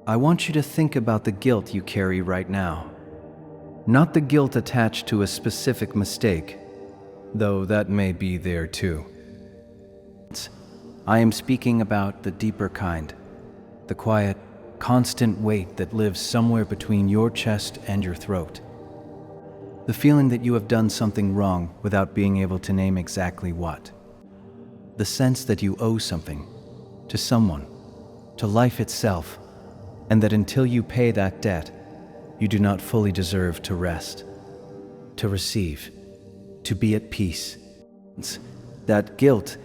I want you to think about the guilt you carry right now. Not the guilt attached to a specific mistake, though that may be there too. I am speaking about the deeper kind, the quiet, constant weight that lives somewhere between your chest and your throat. The feeling that you have done something wrong without being able to name exactly what. The sense that you owe something to someone, to life itself, and that until you pay that debt, you do not fully deserve to rest, to receive, to be at peace. That guilt,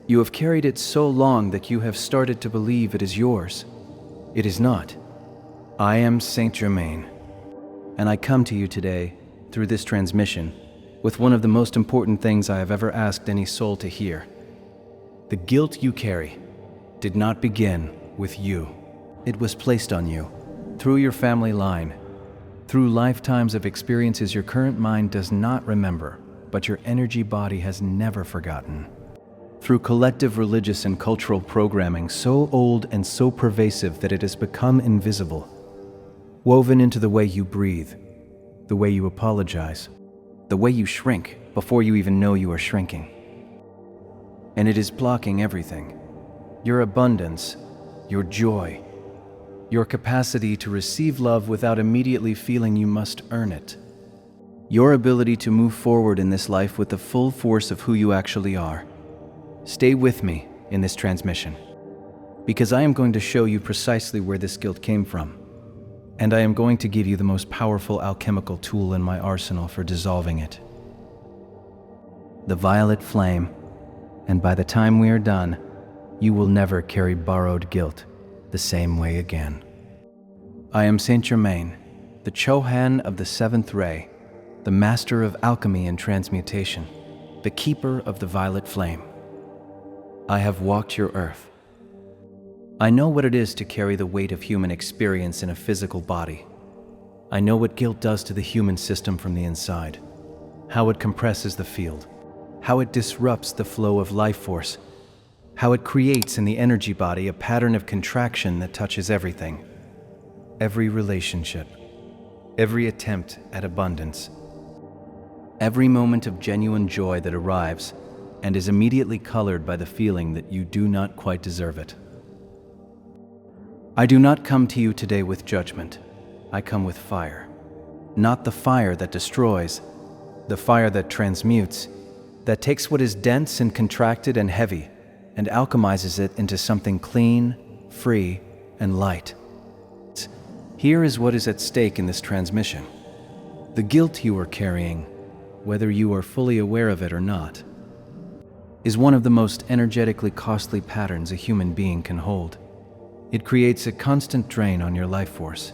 you have carried it so long that you have started to believe it is yours. It is not. I am Saint Germain, and I come to you today, through this transmission, with one of the most important things I have ever asked any soul to hear. The guilt you carry did not begin with you. It was placed on you, through your family line, through lifetimes of experiences your current mind does not remember, but your energy body has never forgotten. Through collective religious and cultural programming so old and so pervasive that it has become invisible, woven into the way you breathe, the way you apologize, the way you shrink before you even know you are shrinking. And it is blocking everything. Your abundance, your joy, your capacity to receive love without immediately feeling you must earn it. Your ability to move forward in this life with the full force of who you actually are. Stay with me in this transmission, because I am going to show you precisely where this guilt came from, and I am going to give you the most powerful alchemical tool in my arsenal for dissolving it. The violet flame, and by the time we are done, you will never carry borrowed guilt the same way again. I am Saint Germain, the Chohan of the seventh ray, the master of alchemy and transmutation, the keeper of the violet flame. I have walked your earth. I know what it is to carry the weight of human experience in a physical body. I know what guilt does to the human system from the inside, how it compresses the field, how it disrupts the flow of life force, how it creates in the energy body a pattern of contraction that touches everything, every relationship, every attempt at abundance, every moment of genuine joy that arrives and is immediately colored by the feeling that you do not quite deserve it. I do not come to you today with judgment. I come with fire. Not the fire that destroys, the fire that transmutes, that takes what is dense and contracted and heavy and alchemizes it into something clean, free, and light. Here is what is at stake in this transmission. The guilt you are carrying, whether you are fully aware of it or not, is one of the most energetically costly patterns a human being can hold. It creates a constant drain on your life force.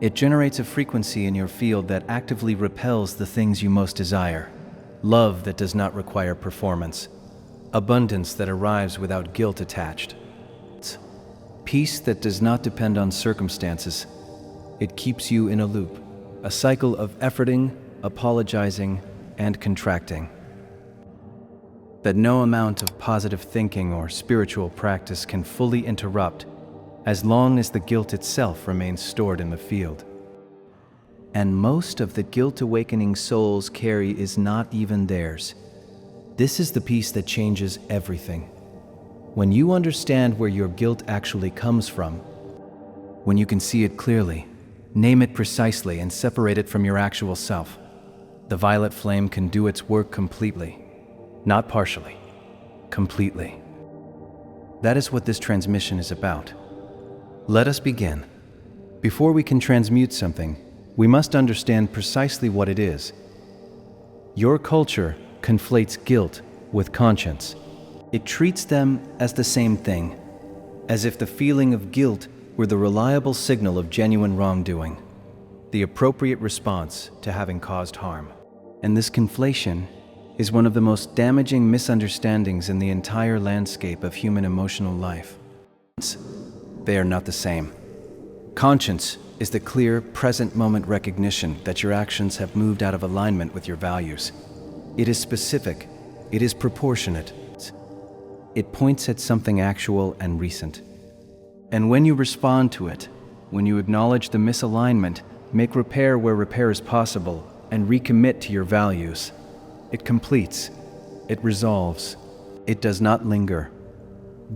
It generates a frequency in your field that actively repels the things you most desire. Love that does not require performance. Abundance that arrives without guilt attached. Peace that does not depend on circumstances. It keeps you in a loop, a cycle of efforting, apologizing, and contracting that no amount of positive thinking or spiritual practice can fully interrupt as long as the guilt itself remains stored in the field. And most of the guilt-awakening souls carry is not even theirs. This is the piece that changes everything. When you understand where your guilt actually comes from, when you can see it clearly, name it precisely, and separate it from your actual self, the violet flame can do its work completely. Not partially, completely. That is what this transmission is about. Let us begin. Before we can transmute something, we must understand precisely what it is. Your culture conflates guilt with conscience. It treats them as the same thing, as if the feeling of guilt were the reliable signal of genuine wrongdoing, the appropriate response to having caused harm. And this conflation is one of the most damaging misunderstandings in the entire landscape of human emotional life. They are not the same. Conscience is the clear, present moment recognition that your actions have moved out of alignment with your values. It is specific. It is proportionate. It points at something actual and recent. And when you respond to it, when you acknowledge the misalignment, make repair where repair is possible, and recommit to your values, it completes, it resolves, it does not linger.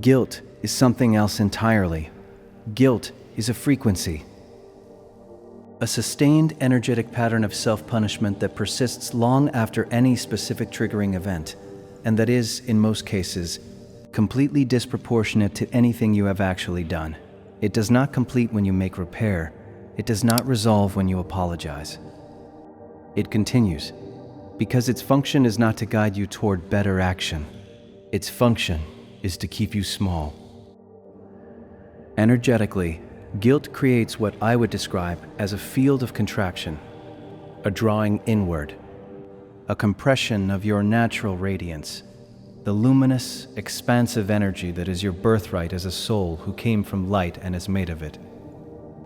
Guilt is something else entirely. Guilt is a frequency. A sustained energetic pattern of self-punishment that persists long after any specific triggering event, and that is, in most cases, completely disproportionate to anything you have actually done. It does not complete when you make repair. It does not resolve when you apologize. It continues, because its function is not to guide you toward better action. Its function is to keep you small. Energetically, guilt creates what I would describe as a field of contraction, a drawing inward, a compression of your natural radiance, the luminous, expansive energy that is your birthright as a soul who came from light and is made of it.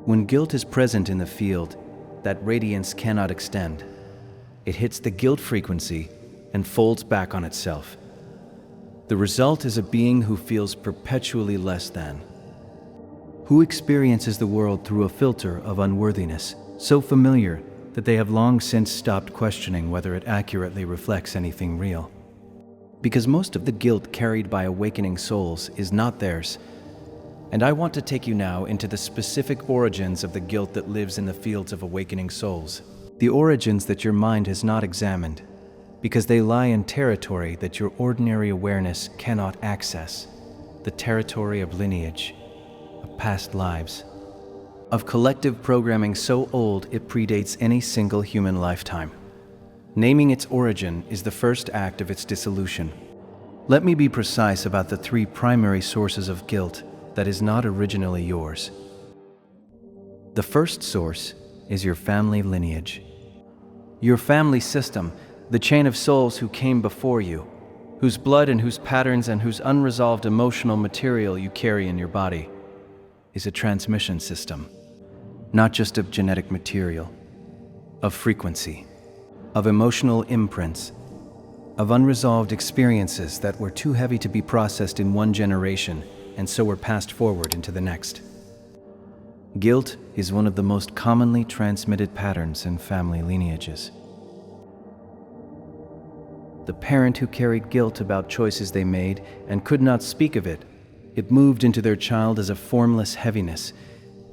When guilt is present in the field, that radiance cannot extend. It hits the guilt frequency and folds back on itself. The result is a being who feels perpetually less than, who experiences the world through a filter of unworthiness, so familiar that they have long since stopped questioning whether it accurately reflects anything real. Because most of the guilt carried by awakening souls is not theirs, and I want to take you now into the specific origins of the guilt that lives in the fields of awakening souls. The origins that your mind has not examined, because they lie in territory that your ordinary awareness cannot access, the territory of lineage, of past lives, of collective programming so old it predates any single human lifetime. Naming its origin is the first act of its dissolution. Let me be precise about the three primary sources of guilt that is not originally yours. The first source is your family lineage. Your family system, the chain of souls who came before you, whose blood and whose patterns and whose unresolved emotional material you carry in your body, is a transmission system, not just of genetic material, of frequency, of emotional imprints, of unresolved experiences that were too heavy to be processed in one generation and so were passed forward into the next. Guilt is one of the most commonly transmitted patterns in family lineages. The parent who carried guilt about choices they made and could not speak of it, it moved into their child as a formless heaviness,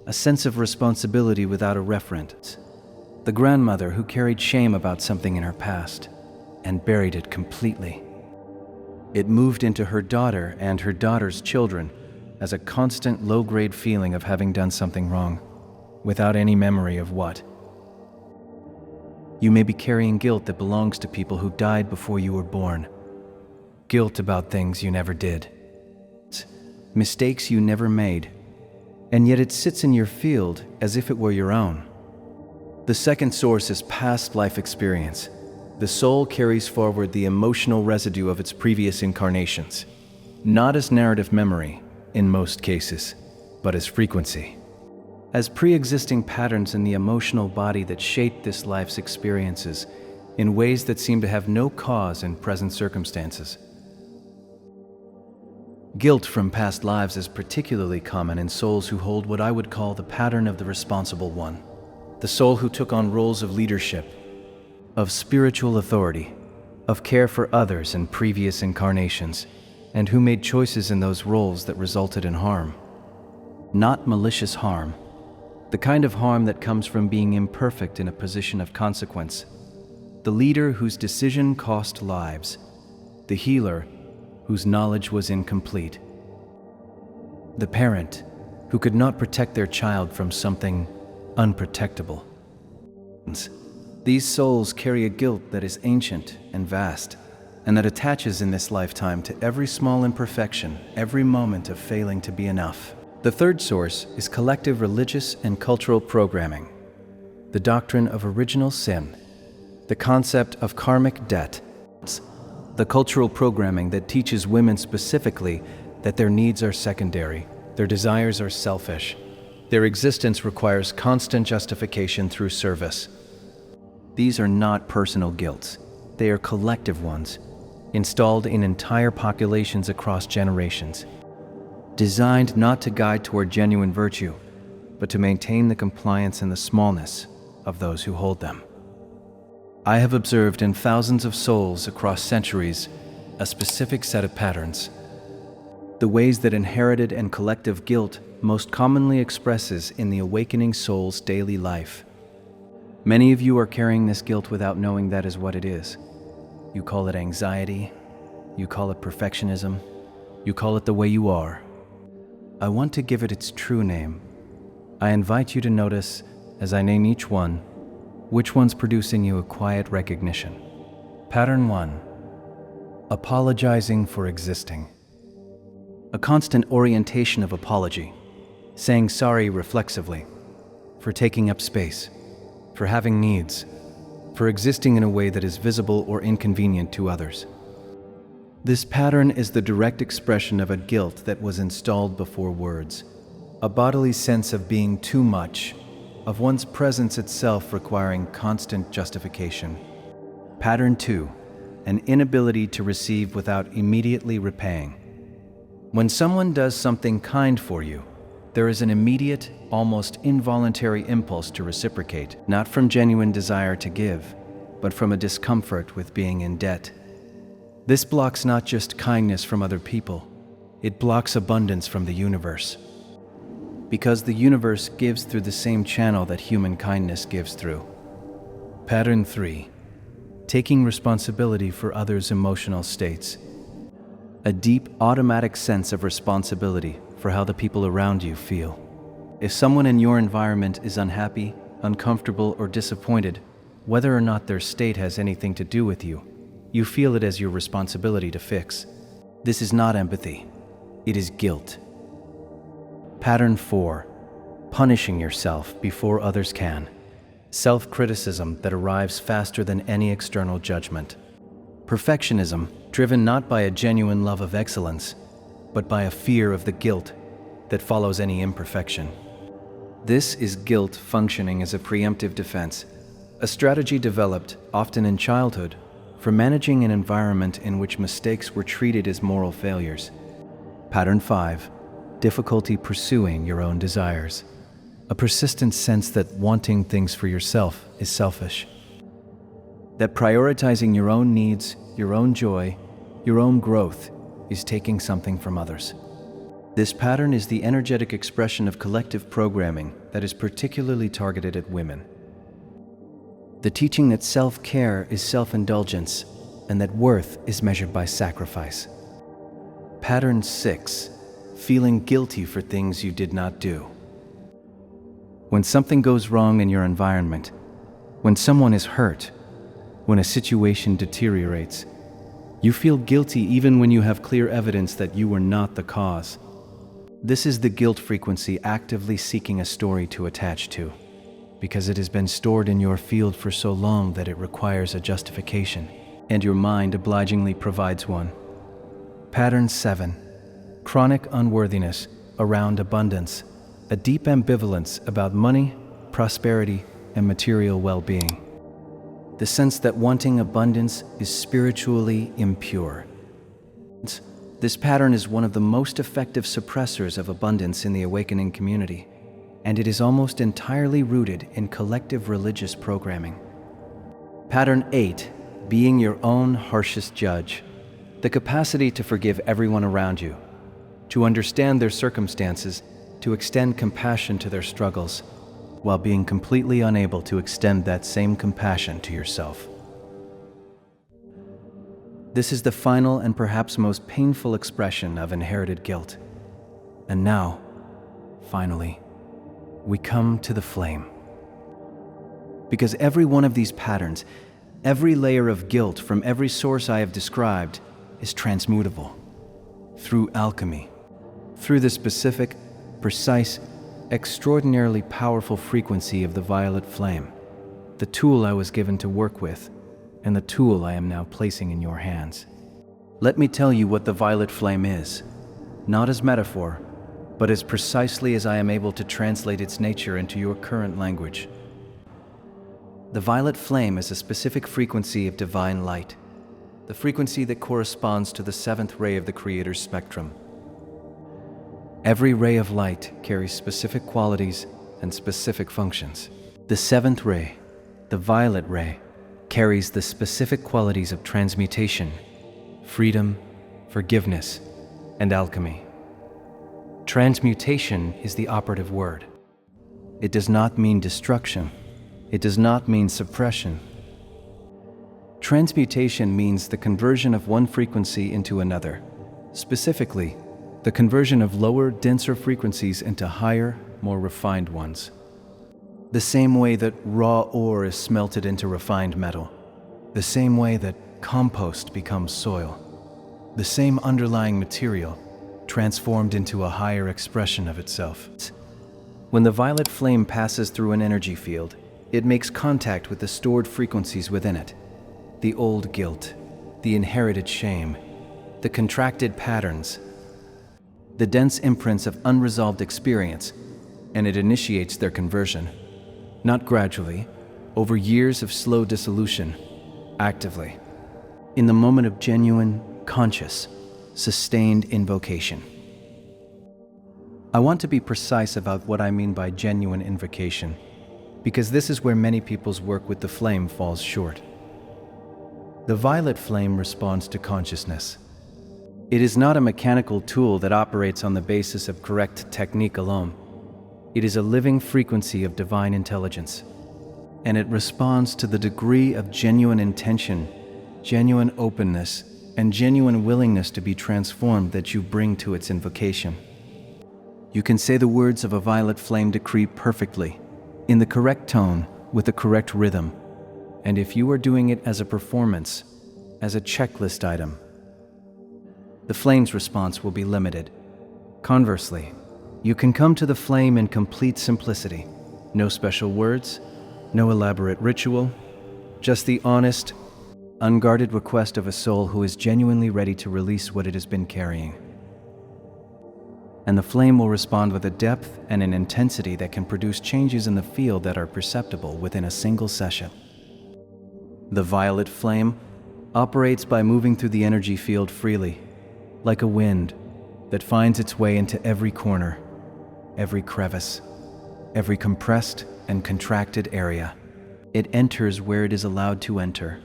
a sense of responsibility without a referent. The grandmother who carried shame about something in her past and buried it completely. It moved into her daughter and her daughter's children as a constant low-grade feeling of having done something wrong, without any memory of what. You may be carrying guilt that belongs to people who died before you were born. Guilt about things you never did. Mistakes you never made. And yet it sits in your field as if it were your own. The second source is past life experience. The soul carries forward the emotional residue of its previous incarnations, not as narrative memory, in most cases, but as frequency. As pre-existing patterns in the emotional body that shape this life's experiences in ways that seem to have no cause in present circumstances. Guilt from past lives is particularly common in souls who hold what I would call the pattern of the responsible one, the soul who took on roles of leadership, of spiritual authority, of care for others in previous incarnations, and who made choices in those roles that resulted in harm. Not malicious harm, the kind of harm that comes from being imperfect in a position of consequence, the leader whose decision cost lives, the healer whose knowledge was incomplete, the parent who could not protect their child from something unprotectable. These souls carry a guilt that is ancient and vast, and that attaches in this lifetime to every small imperfection, every moment of failing to be enough. The third source is collective religious and cultural programming, the doctrine of original sin, the concept of karmic debt, the cultural programming that teaches women specifically that their needs are secondary, their desires are selfish, their existence requires constant justification through service. These are not personal guilts, they are collective ones, installed in entire populations across generations. designed not to guide toward genuine virtue, but to maintain the compliance and the smallness of those who hold them. I have observed in thousands of souls across centuries a specific set of patterns. The ways that inherited and collective guilt most commonly expresses in the awakening soul's daily life. Many of you are carrying this guilt without knowing that is what it is. You call it anxiety, you call it perfectionism, you call it the way you are. I want to give it its true name. I invite you to notice, as I name each one, which one's producing you a quiet recognition. Pattern 1. Apologizing for existing. A constant orientation of apology, saying sorry reflexively, for taking up space, for having needs, for existing in a way that is visible or inconvenient to others. This pattern is the direct expression of a guilt that was installed before words, a bodily sense of being too much, of one's presence itself requiring constant justification. Pattern 2, an inability to receive without immediately repaying. When someone does something kind for you, there is an immediate, almost involuntary impulse to reciprocate, not from genuine desire to give, but from a discomfort with being in debt. This blocks not just kindness from other people, it blocks abundance from the universe. Because the universe gives through the same channel that human kindness gives through. Pattern 3, taking responsibility for others' emotional states. A deep, automatic sense of responsibility for how the people around you feel. If someone in your environment is unhappy, uncomfortable, or disappointed, whether or not their state has anything to do with you, you feel it as your responsibility to fix. This is not empathy, it is guilt. Pattern 4, punishing yourself before others can. Self-criticism that arrives faster than any external judgment. Perfectionism, driven not by a genuine love of excellence, but by a fear of the guilt that follows any imperfection. This is guilt functioning as a preemptive defense, a strategy developed, often in childhood, for managing an environment in which mistakes were treated as moral failures. Pattern 5, difficulty pursuing your own desires. A persistent sense that wanting things for yourself is selfish. That prioritizing your own needs, your own joy, your own growth is taking something from others. This pattern is the energetic expression of collective programming that is particularly targeted at women. The teaching that self-care is self-indulgence and that worth is measured by sacrifice. Pattern 6, feeling guilty for things you did not do. When something goes wrong in your environment, when someone is hurt, when a situation deteriorates, you feel guilty even when you have clear evidence that you were not the cause. This is the guilt frequency actively seeking a story to attach to, because it has been stored in your field for so long that it requires a justification, and your mind obligingly provides one. Pattern 7, chronic unworthiness around abundance, a deep ambivalence about money, prosperity, and material well-being. The sense that wanting abundance is spiritually impure. This pattern is one of the most effective suppressors of abundance in the awakening community, and it is almost entirely rooted in collective religious programming. Pattern 8, being your own harshest judge. The capacity to forgive everyone around you, to understand their circumstances, to extend compassion to their struggles, while being completely unable to extend that same compassion to yourself. This is the final and perhaps most painful expression of inherited guilt. And now, finally, we come to the flame. Because every one of these patterns, every layer of guilt from every source I have described, is transmutable through alchemy, through the specific, precise, extraordinarily powerful frequency of the violet flame, the tool I was given to work with, and the tool I am now placing in your hands. Let me tell you what the violet flame is, not as metaphor, but as precisely as I am able to translate its nature into your current language. The violet flame is a specific frequency of divine light, the frequency that corresponds to the seventh ray of the Creator's spectrum. Every ray of light carries specific qualities and specific functions. The seventh ray, the violet ray, carries the specific qualities of transmutation, freedom, forgiveness, and alchemy. Transmutation is the operative word. It does not mean destruction. It does not mean suppression. Transmutation means the conversion of one frequency into another. Specifically, the conversion of lower, denser frequencies into higher, more refined ones. The same way that raw ore is smelted into refined metal. The same way that compost becomes soil. The same underlying material transformed into a higher expression of itself. When the violet flame passes through an energy field, it makes contact with the stored frequencies within it. The old guilt, the inherited shame, the contracted patterns, the dense imprints of unresolved experience, and it initiates their conversion. Not gradually, over years of slow dissolution, actively, in the moment of genuine, conscious, sustained invocation. I want to be precise about what I mean by genuine invocation, because this is where many people's work with the flame falls short. The violet flame responds to consciousness. It is not a mechanical tool that operates on the basis of correct technique alone. It is a living frequency of divine intelligence, and it responds to the degree of genuine intention, genuine openness, and genuine willingness to be transformed that you bring to its invocation. You can say the words of a violet flame decree perfectly, in the correct tone, with the correct rhythm, and if you are doing it as a performance, as a checklist item, the flame's response will be limited. Conversely, you can come to the flame in complete simplicity. No special words, no elaborate ritual, just the honest, unguarded request of a soul who is genuinely ready to release what it has been carrying. And the flame will respond with a depth and an intensity that can produce changes in the field that are perceptible within a single session. The violet flame operates by moving through the energy field freely, like a wind that finds its way into every corner, every crevice, every compressed and contracted area. It enters where it is allowed to enter.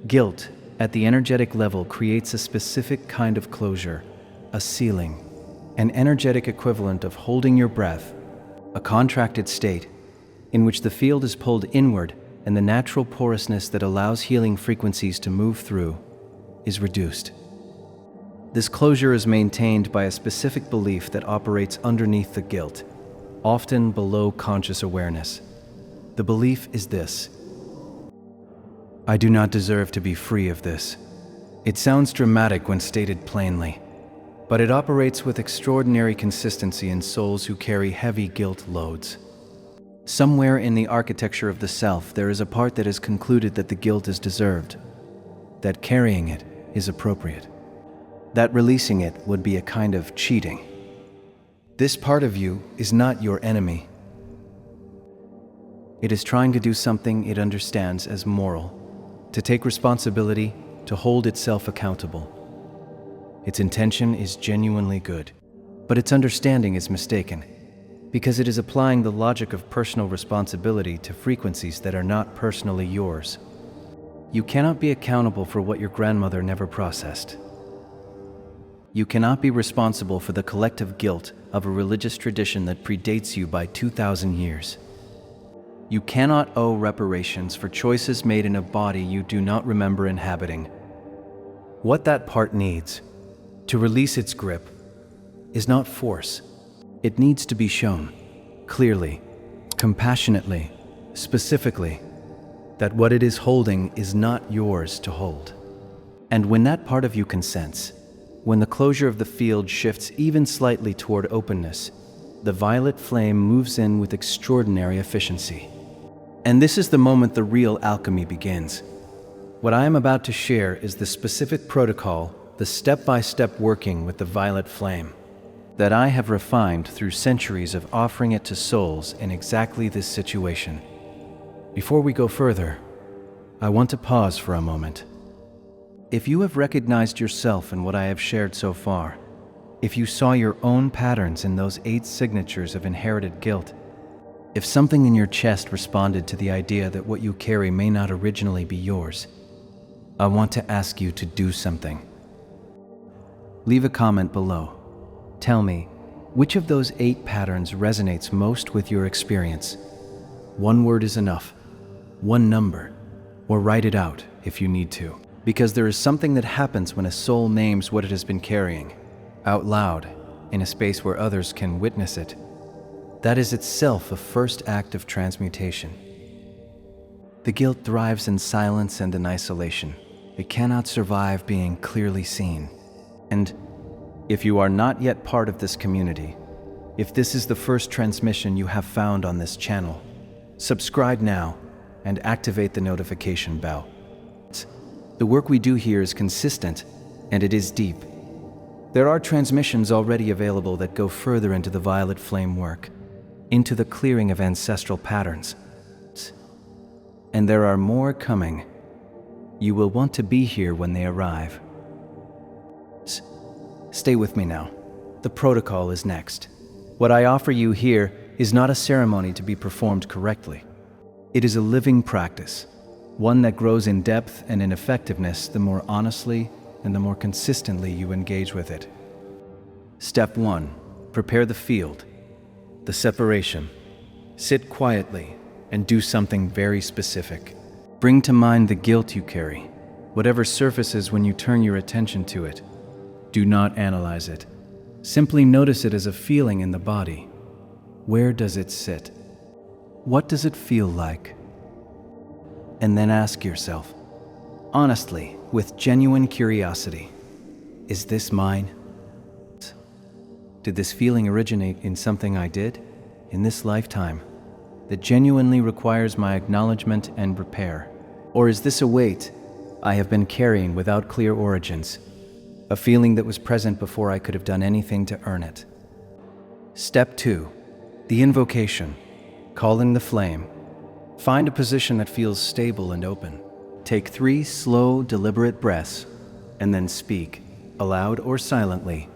Guilt, at the energetic level, creates a specific kind of closure, a sealing, an energetic equivalent of holding your breath, a contracted state in which the field is pulled inward and the natural porousness that allows healing frequencies to move through is reduced. This closure is maintained by a specific belief that operates underneath the guilt, often below conscious awareness. The belief is this: I do not deserve to be free of this. It sounds dramatic when stated plainly, but it operates with extraordinary consistency in souls who carry heavy guilt loads. Somewhere in the architecture of the self, there is a part that has concluded that the guilt is deserved, that carrying it is appropriate, that releasing it would be a kind of cheating. This part of you is not your enemy. It is trying to do something it understands as moral, to take responsibility, to hold itself accountable. Its intention is genuinely good, but its understanding is mistaken, because it is applying the logic of personal responsibility to frequencies that are not personally yours. You cannot be accountable for what your grandmother never processed. You cannot be responsible for the collective guilt of a religious tradition that predates you by 2,000 years. You cannot owe reparations for choices made in a body you do not remember inhabiting. What that part needs, to release its grip, is not force. It needs to be shown, clearly, compassionately, specifically, that what it is holding is not yours to hold. And when that part of you consents, when the closure of the field shifts even slightly toward openness, the violet flame moves in with extraordinary efficiency. And this is the moment the real alchemy begins. What I am about to share is the specific protocol, the step-by-step working with the violet flame, that I have refined through centuries of offering it to souls in exactly this situation. Before we go further, I want to pause for a moment. If you have recognized yourself in what I have shared so far, if you saw your own patterns in those 8 signatures of inherited guilt, if something in your chest responded to the idea that what you carry may not originally be yours, I want to ask you to do something. Leave a comment below. Tell me, which of those 8 patterns resonates most with your experience? One word is enough, one number, or write it out if you need to. Because there is something that happens when a soul names what it has been carrying, out loud, in a space where others can witness it. That is itself a first act of transmutation. The guilt thrives in silence and in isolation. It cannot survive being clearly seen. And if you are not yet part of this community, if this is the first transmission you have found on this channel, subscribe now and activate the notification bell. The work we do here is consistent and it is deep. There are transmissions already available that go further into the violet flame work, into the clearing of ancestral patterns. And there are more coming. You will want to be here when they arrive. Stay with me now. The protocol is next. What I offer you here is not a ceremony to be performed correctly. It is a living practice, one that grows in depth and in effectiveness the more honestly and the more consistently you engage with it. Step 1. Prepare the field, the separation. Sit quietly and do something very specific. Bring to mind the guilt you carry, whatever surfaces when you turn your attention to it. Do not analyze it. Simply notice it as a feeling in the body. Where does it sit? What does it feel like? And then ask yourself, honestly, with genuine curiosity, is this mine? Did this feeling originate in something I did in this lifetime that genuinely requires my acknowledgement and repair? Or is this a weight I have been carrying without clear origins, a feeling that was present before I could have done anything to earn it? Step 2. The invocation, calling the flame. Find a position that feels stable and open. Take 3 slow, deliberate breaths, and then speak, aloud or silently,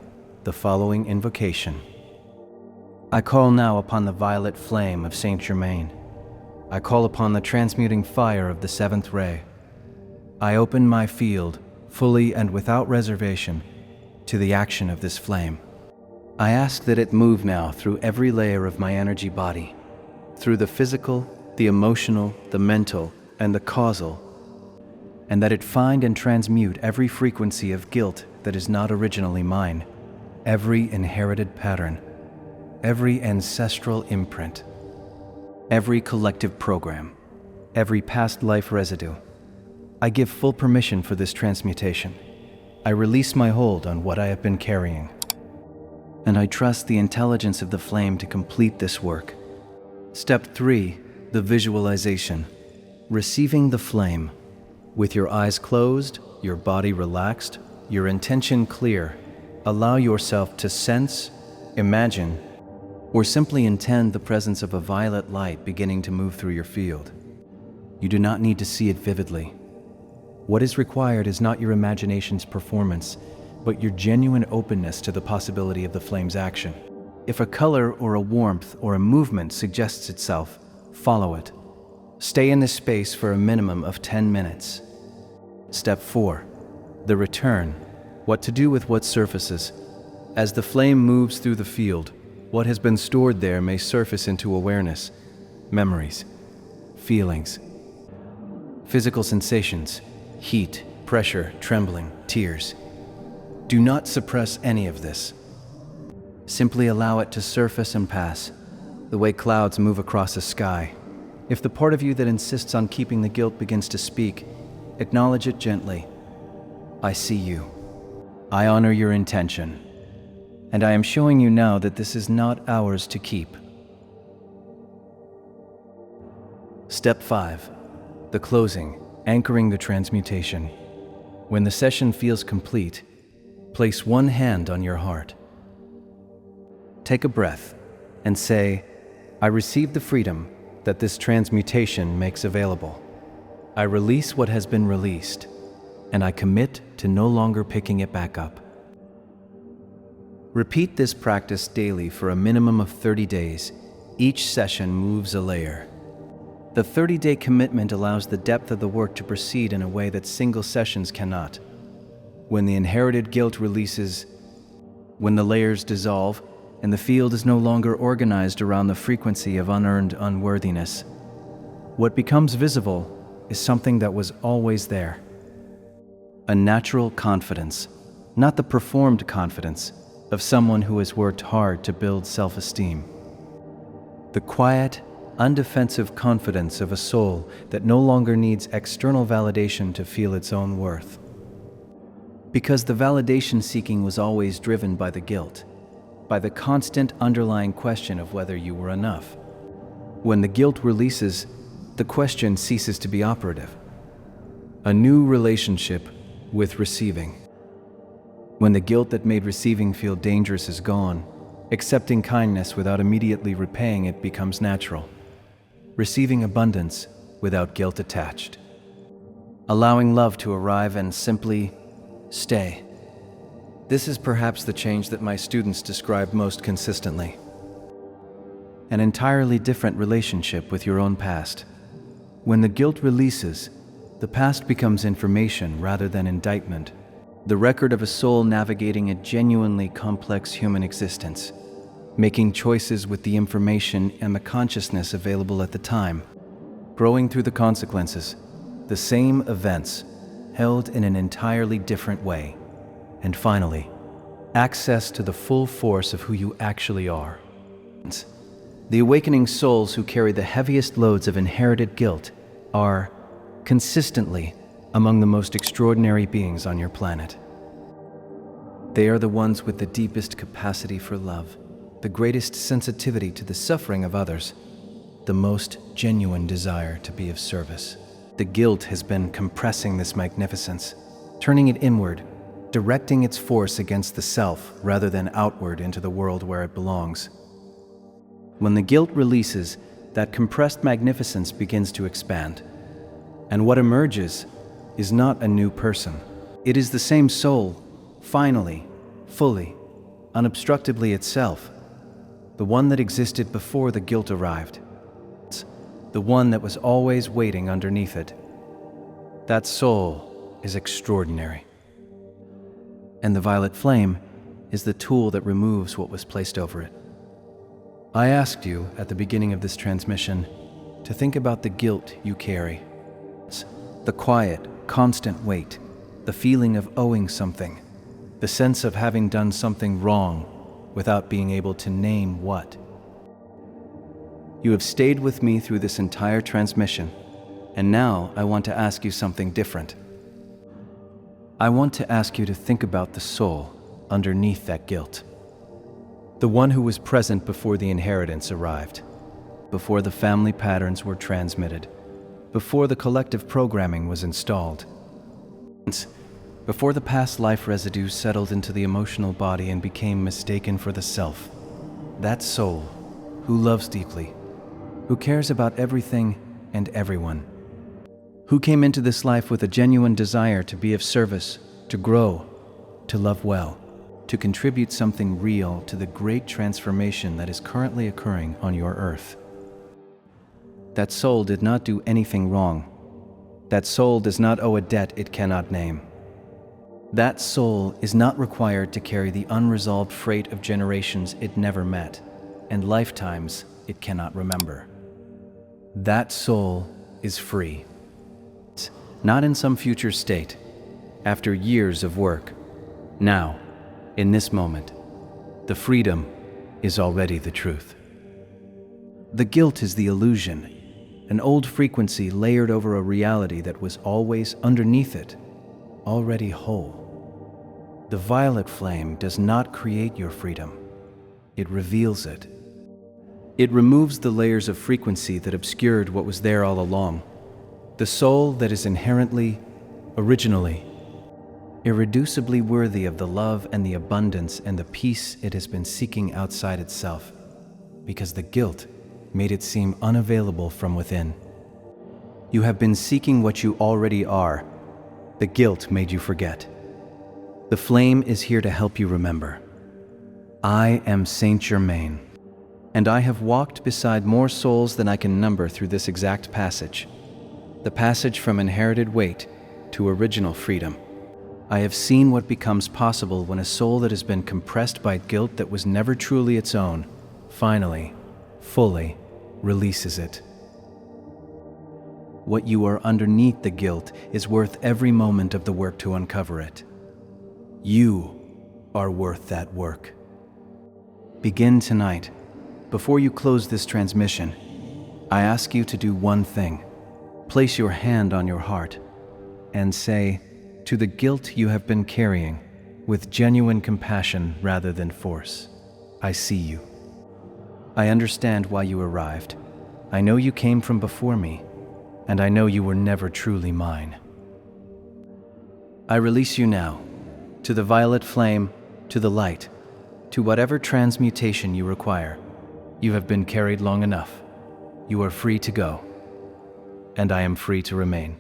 the following invocation. I call now upon the violet flame of Saint Germain. I call upon the transmuting fire of the 7th ray. I open my field, fully and without reservation, to the action of this flame. I ask that it move now through every layer of my energy body, through the physical, the emotional, the mental, and the causal, and that it find and transmute every frequency of guilt that is not originally mine, every inherited pattern, every ancestral imprint, every collective program, every past life residue. I give full permission for this transmutation. I release my hold on what I have been carrying, and I trust the intelligence of the flame to complete this work. Step 3. The visualization. Receiving the flame. With your eyes closed, your body relaxed, your intention clear, allow yourself to sense, imagine, or simply intend the presence of a violet light beginning to move through your field. You do not need to see it vividly. What is required is not your imagination's performance, but your genuine openness to the possibility of the flame's action. If a color or a warmth or a movement suggests itself, follow it. Stay in this space for a minimum of 10 minutes. Step 4. The return. What to do with what surfaces. As the flame moves through the field, what has been stored there may surface into awareness, memories, feelings, physical sensations, heat, pressure, trembling, tears. Do not suppress any of this. Simply allow it to surface and pass, the way clouds move across the sky. If the part of you that insists on keeping the guilt begins to speak, acknowledge it gently. I see you. I honor your intention. And I am showing you now that this is not ours to keep. Step 5. The closing, anchoring the transmutation. When the session feels complete, place one hand on your heart. Take a breath and say, I receive the freedom that this transmutation makes available. I release what has been released, and I commit to no longer picking it back up. Repeat this practice daily for a minimum of 30 days. Each session moves a layer. The 30-day commitment allows the depth of the work to proceed in a way that single sessions cannot. When the inherited guilt releases, when the layers dissolve, and the field is no longer organized around the frequency of unearned unworthiness, what becomes visible is something that was always there. A natural confidence, not the performed confidence of someone who has worked hard to build self-esteem. The quiet, undefensive confidence of a soul that no longer needs external validation to feel its own worth. Because the validation seeking was always driven by the guilt, by the constant underlying question of whether you were enough. When the guilt releases, the question ceases to be operative. A new relationship with receiving. When the guilt that made receiving feel dangerous is gone, accepting kindness without immediately repaying it becomes natural. Receiving abundance without guilt attached. Allowing love to arrive and simply stay. This is perhaps the change that my students describe most consistently. An entirely different relationship with your own past. When the guilt releases, the past becomes information rather than indictment. The record of a soul navigating a genuinely complex human existence, making choices with the information and the consciousness available at the time, growing through the consequences, the same events, held in an entirely different way, and finally, access to the full force of who you actually are. The awakening souls who carry the heaviest loads of inherited guilt are, consistently, among the most extraordinary beings on your planet. They are the ones with the deepest capacity for love, the greatest sensitivity to the suffering of others, the most genuine desire to be of service. The guilt has been compressing this magnificence, turning it inward, directing its force against the self rather than outward into the world where it belongs. When the guilt releases, that compressed magnificence begins to expand. And what emerges is not a new person. It is the same soul, finally, fully, unobstructedly itself, the one that existed before the guilt arrived, the one that was always waiting underneath it. That soul is extraordinary. And the violet flame is the tool that removes what was placed over it. I asked you at the beginning of this transmission to think about the guilt you carry. The quiet, constant weight, the feeling of owing something, the sense of having done something wrong without being able to name what. You have stayed with me through this entire transmission, and now I want to ask you something different. I want to ask you to think about the soul underneath that guilt. The one who was present before the inheritance arrived, before the family patterns were transmitted, before the collective programming was installed, before the past life residue settled into the emotional body and became mistaken for the self. That soul, who loves deeply, who cares about everything and everyone, who came into this life with a genuine desire to be of service, to grow, to love well, to contribute something real to the great transformation that is currently occurring on your earth. That soul did not do anything wrong. That soul does not owe a debt it cannot name. That soul is not required to carry the unresolved freight of generations it never met and lifetimes it cannot remember. That soul is free. Not in some future state, after years of work. Now, in this moment, the freedom is already the truth. The guilt is the illusion, an old frequency layered over a reality that was always underneath it, already whole. The violet flame does not create your freedom. It reveals it. It removes the layers of frequency that obscured what was there all along. The soul that is inherently, originally, irreducibly worthy of the love and the abundance and the peace it has been seeking outside itself, because the guilt made it seem unavailable from within. You have been seeking what you already are. The guilt made you forget. The flame is here to help you remember. I am Saint Germain, and I have walked beside more souls than I can number through this exact passage, the passage from inherited weight to original freedom. I have seen what becomes possible when a soul that has been compressed by guilt that was never truly its own, finally, fully, releases it. What you are underneath the guilt is worth every moment of the work to uncover it. You are worth that work. Begin tonight. Before you close this transmission, I ask you to do one thing. Place your hand on your heart and say, to the guilt you have been carrying, with genuine compassion rather than force, I see you. I understand why you arrived. I know you came from before me, and I know you were never truly mine. I release you now, to the violet flame, to the light, to whatever transmutation you require. You have been carried long enough. You are free to go, and I am free to remain.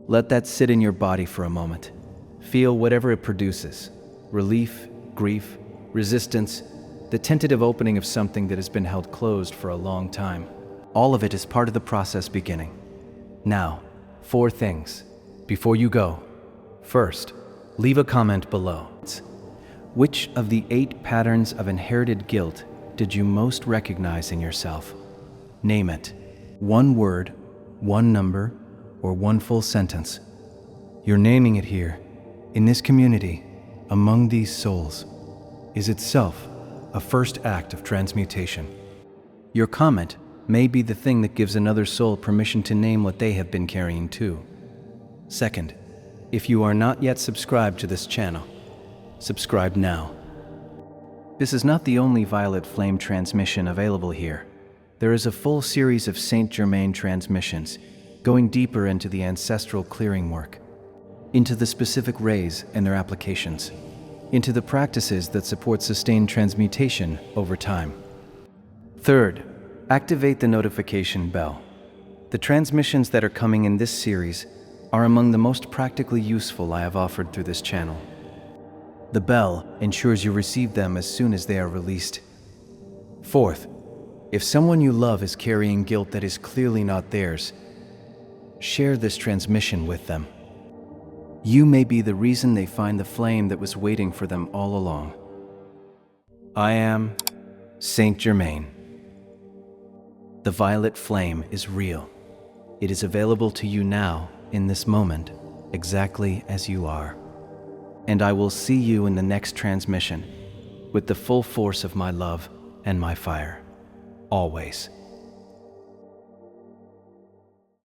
Let that sit in your body for a moment. Feel whatever it produces: relief, grief, resistance, the tentative opening of something that has been held closed for a long time. All of it is part of the process beginning. Now, 4 things before you go. First, leave a comment below. Which of the 8 patterns of inherited guilt did you most recognize in yourself? Name it. 1 word, 1 number, or 1 full sentence. Your naming it here, in this community, among these souls, is itself a first act of transmutation. Your comment may be the thing that gives another soul permission to name what they have been carrying too. Second, if you are not yet subscribed to this channel, subscribe now. This is not the only Violet Flame transmission available here. There is a full series of Saint Germain transmissions, going deeper into the ancestral clearing work, into the specific rays and their applications, into the practices that support sustained transmutation over time. Third, activate the notification bell. The transmissions that are coming in this series are among the most practically useful I have offered through this channel. The bell ensures you receive them as soon as they are released. Fourth, if someone you love is carrying guilt that is clearly not theirs, share this transmission with them. You may be the reason they find the flame that was waiting for them all along. I am Saint Germain. The violet flame is real. It is available to you now, in this moment, exactly as you are. And I will see you in the next transmission with the full force of my love and my fire. Always.